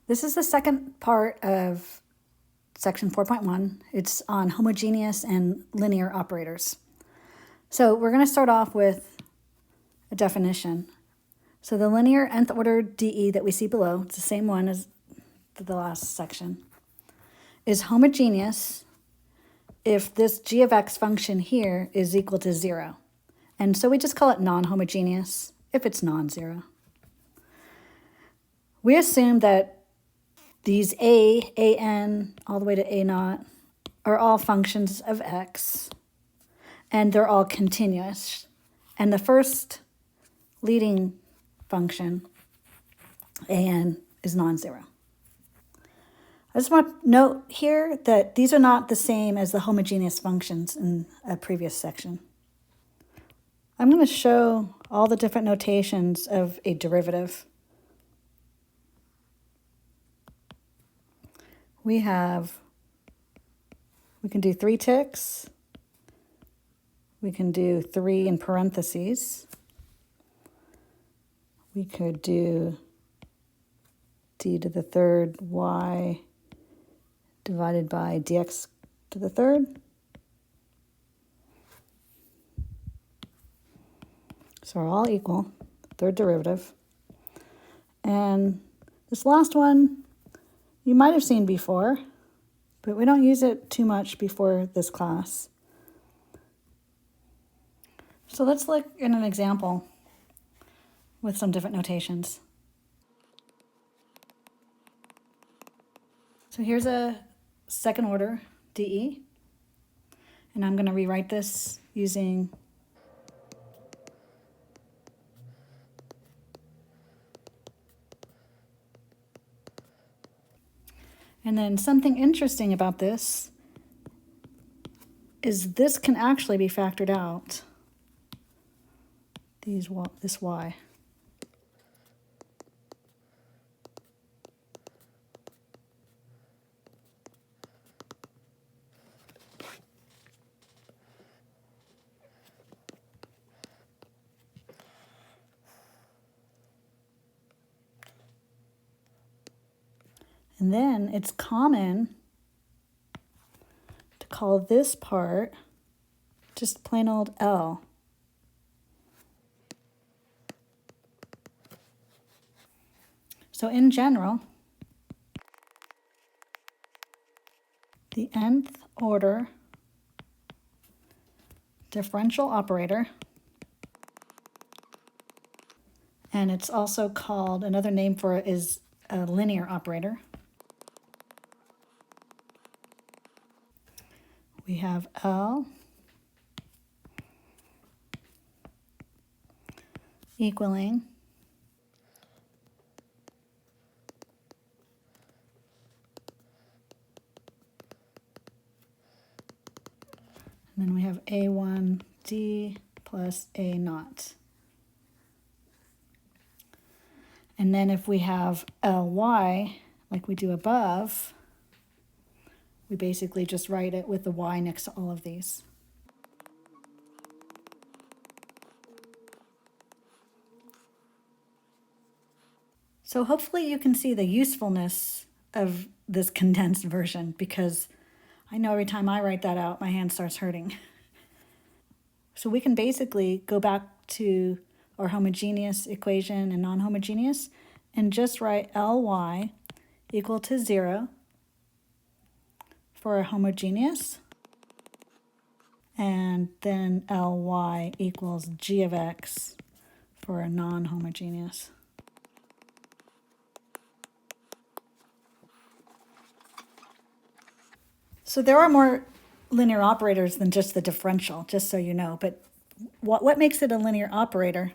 This is the second part of section 4.1. It's on homogeneous and linear operators. So we're going to start off with a definition. So the linear nth order DE that we see below, it's the same one as the last section, is homogeneous if this g of x function here is equal to 0. And so we just call it non-homogeneous if it's non-zero. We assume that these a, an, all the way to a naught are all functions of x, and they're all continuous. And the first leading function, an, is non-zero. I just want to note here that these are not the same as the homogeneous functions in a previous section. I'm going to show all the different notations of a derivative. We can do 3 ticks. We can do 3 in parentheses. We could do d to the third y divided by dx to the third. So we're all equal, third derivative. And this last one, you might have seen before, but we don't use it too much before this class. So let's look at an example with some different notations. So here's a second order DE, and I'm going to rewrite this using and then something interesting about this is this can actually be factored out, this y. And then it's common to call this part just plain old L. So in general, the nth order differential operator, and it's also called, another name for it is a linear operator. We have L equaling and then we have A1D plus A naught. And then if we have Ly, like we do above, we basically just write it with the y next to all of these. So hopefully you can see the usefulness of this condensed version, because I know every time I write that out, my hand starts hurting. So we can basically go back to our homogeneous equation and non-homogeneous and just write Ly equal to 0 for a homogeneous, and then Ly equals g of x for a non-homogeneous. So there are more linear operators than just the differential, just so you know, but what makes it a linear operator?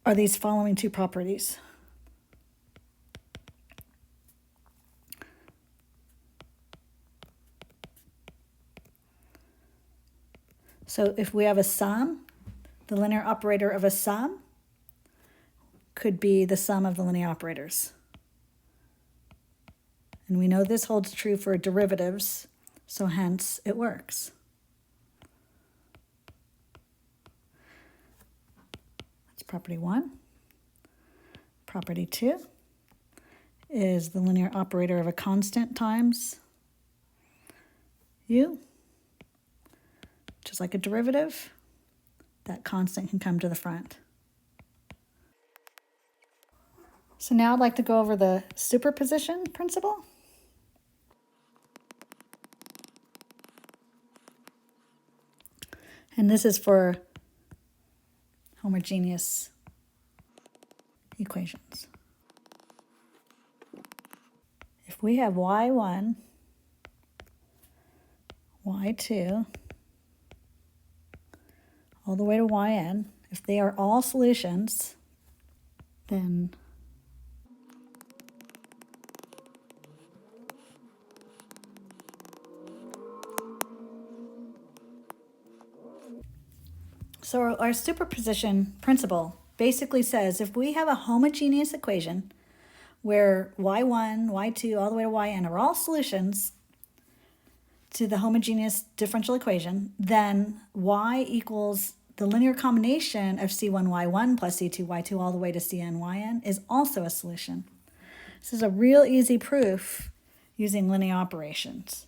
Are these following 2 properties. So if we have a sum, the linear operator of a sum could be the sum of the linear operators. And we know this holds true for derivatives, so hence it works. property 1. Property 2 is the linear operator of a constant times u, which is like a derivative. That constant can come to the front. So now I'd like to go over the superposition principle. And this is for homogeneous equations. If we have y1, y2, all the way to yn, if they are all solutions, then so our superposition principle basically says if we have a homogeneous equation where y1, y2, all the way to yn are all solutions to the homogeneous differential equation, then y equals the linear combination of c1y1 plus c2y2 all the way to cn is also a solution. This is a real easy proof using linear operations.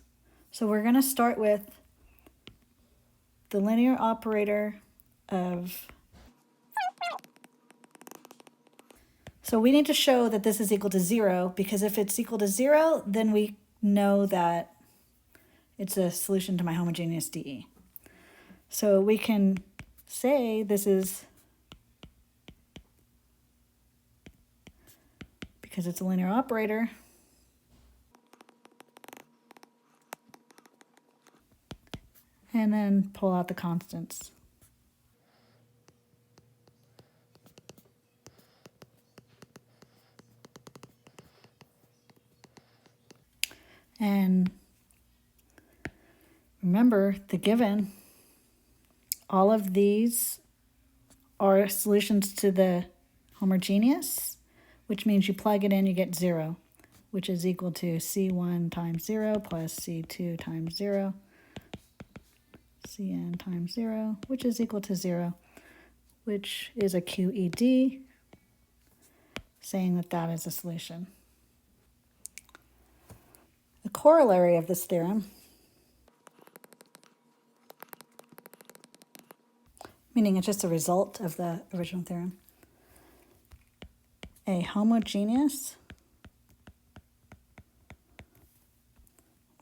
So we're going to start with the linear operator of... So we need to show that this is equal to 0, because if it's equal to 0, then we know that it's a solution to my homogeneous DE. So we can say this is, because it's a linear operator, and then pull out the constants. And remember the given, all of these are solutions to the homogeneous, which means you plug it in, you get 0, which is equal to C1 times 0 plus C2 times 0, Cn times 0, which is equal to 0, which is a QED, saying that that is a solution. The corollary of this theorem, meaning it's just a result of the original theorem, a homogeneous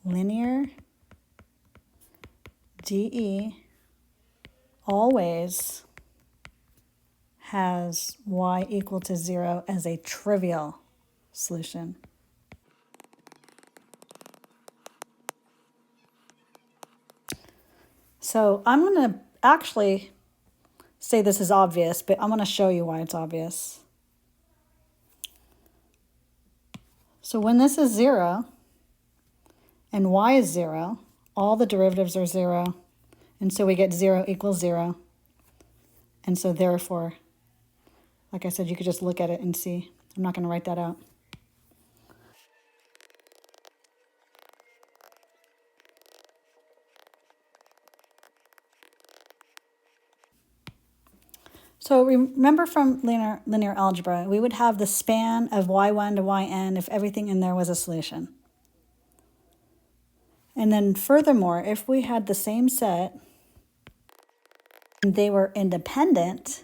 linear DE always has y equal to 0 as a trivial solution. So I'm going to actually say this is obvious, but I'm going to show you why it's obvious. So when this is 0 and y is 0, all the derivatives are 0, and so we get 0 equals 0. And so therefore, like I said, you could just look at it and see. I'm not going to write that out. So remember from linear algebra, we would have the span of y1 to yn if everything in there was a solution. And then furthermore, if we had the same set and they were independent,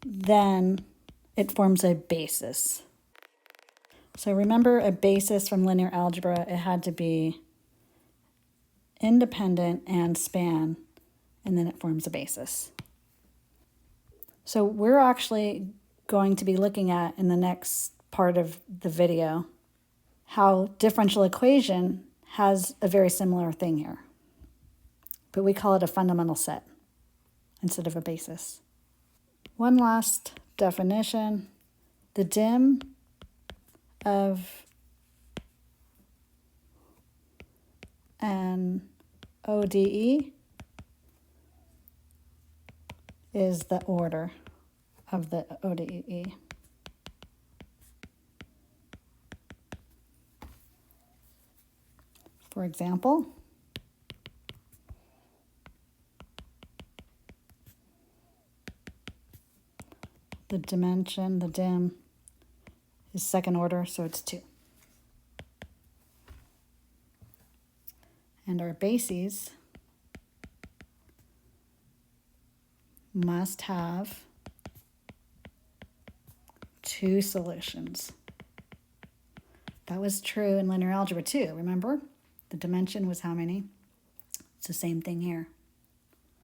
then it forms a basis. So remember a basis from linear algebra, it had to be independent and span, and then it forms a basis. So we're actually going to be looking at, in the next part of the video, how differential equation has a very similar thing here. But we call it a fundamental set instead of a basis. One last definition. The dim of an ODE is the order of the ODE. For example, the dimension, the dim, is second order, so it's 2. And our bases must have 2 solutions. That was true in linear algebra too, remember? The dimension was how many? It's the same thing here.